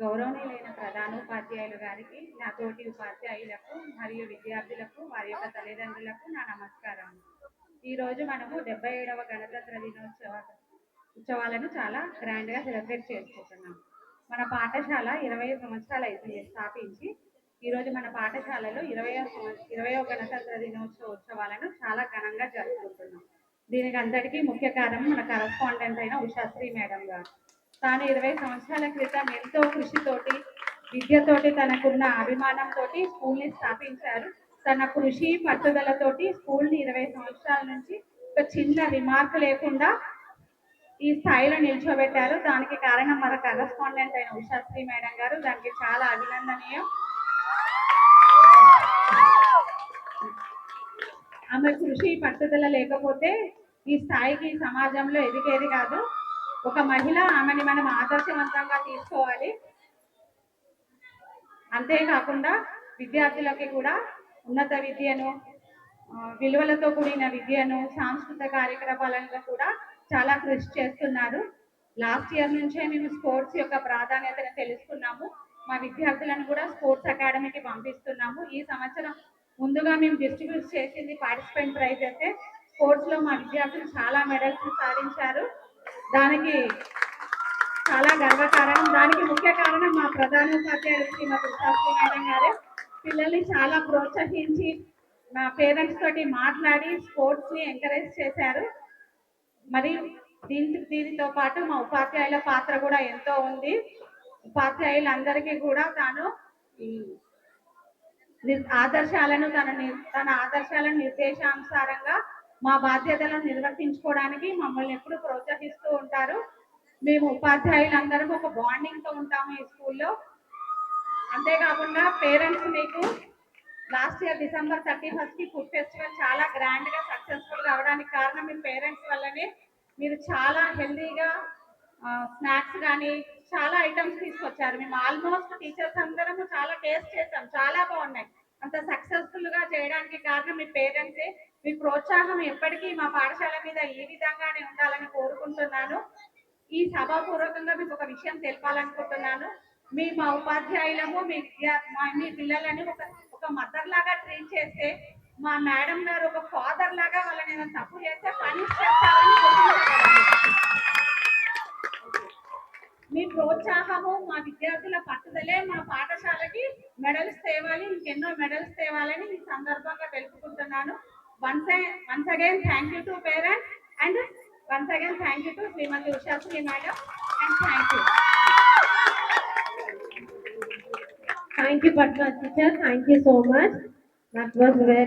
గౌరవనీయులైన ప్రధానోపాధ్యాయులు గారికి, నా తోటి ఉపాధ్యాయులకు మరియు విద్యార్థులకు, వారి యొక్క తల్లిదండ్రులకు నా నమస్కారం. ఈరోజు మనము 77వ గణతంత్ర ఉత్సవాలను చాలా గ్రాండ్గా సెలబ్రేట్ చేసుకుంటున్నాం. మన పాఠశాల 20 సంవత్సరాలు అవుతుంది స్థాపించి. ఈరోజు మన పాఠశాలలో 20వ గణతంత్ర ఉత్సవాలను చాలా ఘనంగా జరుపుకుంటున్నాం. దీనికి అందరికీ ముఖ్య కారణం మన కరస్పాండెంట్ అయిన ఉషాశ్రీ మేడం గారు. తాను 20 సంవత్సరాల క్రితం ఎంతో కృషితోటి, విద్యతోటి, తనకున్న అభిమానంతో స్కూల్ని స్థాపించారు. తన కృషి పట్టుదలతోటి స్కూల్ని 20 సంవత్సరాల నుంచి ఒక చిన్న రిమార్క్ లేకుండా ఈ స్థాయిలో నిల్చోబెట్టారు. దానికి కారణం మన కరస్పాండెంట్ అయిన ఉషాశ్రీ మేడం గారు. దానికి చాలా అభినందనీయం. ఆమె కృషి పట్టుదల లేకపోతే ఈ స్థాయికి సమాజంలో ఎదిగేది కాదు. ఒక మహిళ, ఆమెని మనం ఆదర్శవంతంగా తీసుకోవాలి. అంతేకాకుండా విద్యార్థులకి కూడా ఉన్నత విద్యను, విలువలతో కూడిన విద్యను, సాంస్కృతిక కార్యక్రమాలలో కూడా చాలా కృషి చేస్తున్నారు. లాస్ట్ ఇయర్ నుంచే మేము స్పోర్ట్స్ యొక్క ప్రాధాన్యతను తెలుసుకున్నాము. మా విద్యార్థులను కూడా స్పోర్ట్స్ అకాడమీకి పంపిస్తున్నాము. ఈ సంవత్సరం ముందుగా మేము డిస్ట్రిబ్యూట్ చేసింది పార్టిసిపెంట్ ప్రైజ్ అయితే స్పోర్ట్స్లో మా విద్యార్థులు చాలా మెడల్స్ సాధించారు. దానికి చాలా గర్వకారణం. దానికి ముఖ్య కారణం మా ప్రధానోపాధ్యాయులు శ్రీమతి ఉషాశ్రీ మేడం గారే. పిల్లల్ని చాలా ప్రోత్సహించి మా పేరెంట్స్ తోటి మాట్లాడి స్పోర్ట్స్ని ఎంకరేజ్ చేశారు. మరి దీనితో పాటు మా ఉపాధ్యాయుల పాత్ర కూడా ఎంతో ఉంది. ఉపాధ్యాయులందరికీ కూడా తాను ఆదర్శాలను తన ఆదర్శాలను నిర్దేశానుసారంగా మా బాధ్యతలను నిర్వర్తించుకోవడానికి మమ్మల్ని ఎప్పుడు ప్రోత్సహిస్తూ ఉంటారు. మేము ఉపాధ్యాయులందరం ఒక బాండింగ్తో ఉంటాము ఈ స్కూల్లో. అంతేకాకుండా పేరెంట్స్, మీకు లాస్ట్ ఇయర్ డిసెంబర్ 31కి ఫుడ్ ఫెస్టివల్ చాలా గ్రాండ్గా సక్సెస్ఫుల్ కావడానికి కారణం మీ పేరెంట్స్ వల్లనే. మీరు చాలా హెల్దీగా స్నాక్స్ కానీ చాలా ఐటమ్స్ తీసుకొచ్చారు. మేము ఆల్మోస్ట్ టీచర్స్ అందరము చాలా టేస్ట్ చేసాం, చాలా బాగున్నాయి. అంత సక్సెస్ఫుల్గా చేయడానికి కారణం మీ పేరెంట్సే. మీ ప్రోత్సాహం ఎప్పటికీ మా పాఠశాల మీద ఈ విధంగానే ఉండాలని కోరుకుంటున్నాను. ఈ సభాపూర్వకంగా మీకు ఒక విషయం తెలపాలనుకుంటున్నాను. మా ఉపాధ్యాయులము మీ పిల్లలని ఒక మదర్ లాగా ట్రీట్ చేస్తే, మా మేడం గారు ఒక ఫాదర్ లాగా వాళ్ళని ఏమైనా తప్పు చేస్తే పనిష్ చేస్తారని మీ ప్రోత్సాహము, మా విద్యార్థుల పట్టుదలే మా పాఠశాలకి మెడల్స్ తేవాలి, ఇంకెన్నో మెడల్స్ తేవాలని ఈ సందర్భంగా తెలుపుకుంటున్నాను. Once again thank you to parents and once again thank you to Srimati Ushasri madam and thank you Patna teacher, thank you so much. That was very